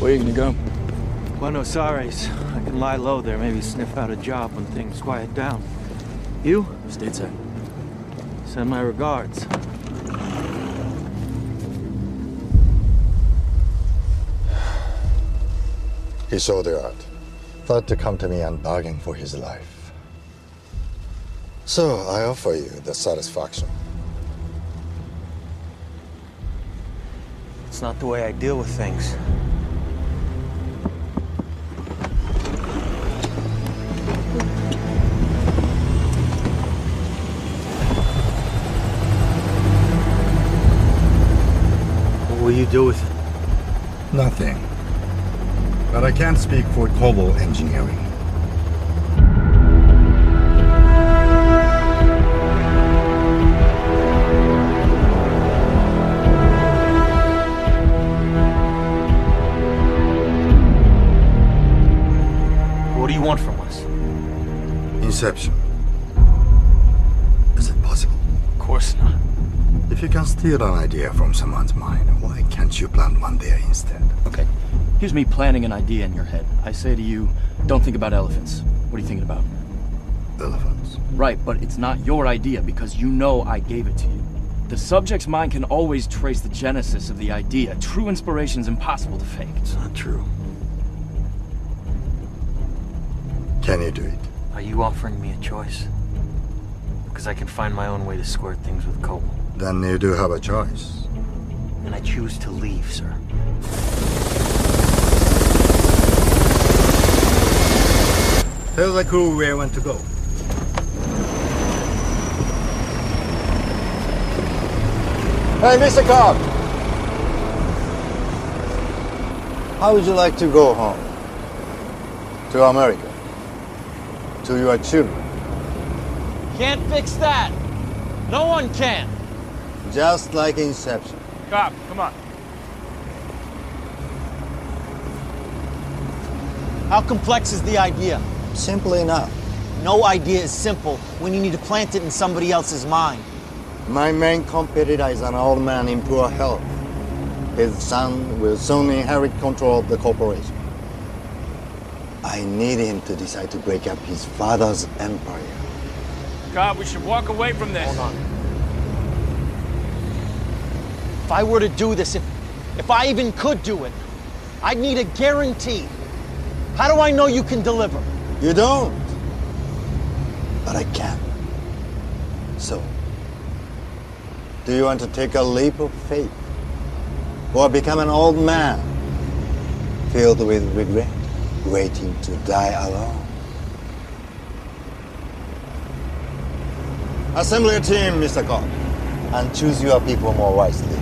Where are you gonna go? Buenos Aires. I can lie low there, maybe sniff out a job when things quiet down. You? Stateside. Send my regards. He saw the art. Thought to come to me and bargain for his life. So I offer you the satisfaction. It's not the way I deal with things. What will you do with it? Nothing. But I can't speak for Cobalt Engineering. What do you want from us? Inception. Is it possible? Of course not. If you can steal an idea from someone's mind, why can't you plant one there instead? Okay. Here's me planning an idea in your head. I say to you, don't think about elephants. What are you thinking about? Elephants. Right, but it's not your idea because you know I gave it to you. The subject's mind can always trace the genesis of the idea. True inspiration's impossible to fake. It's not true. Can you do it? Are you offering me a choice? Because I can find my own way to square things with Cobalt. Then you do have a choice. And I choose to leave, sir. Tell the crew where I want to go. Hey, Mr. Cobb! How would you like to go home? To America? To your children? Can't fix that! No one can! Just like Inception. Cop, come on. How complex is the idea? Simple enough. No idea is simple when you need to plant it in somebody else's mind. My main competitor is an old man in poor health. His son will soon inherit control of the corporation. I need him to decide to break up his father's empire. God, we should walk away from this. Hold on. If I were to do this, if I even could do it, I'd need a guarantee. How do I know you can deliver? You don't. But I can. So, do you want to take a leap of faith? Or become an old man, filled with regret, waiting to die alone? Assemble your team, Mr. Cobb, and choose your people more wisely.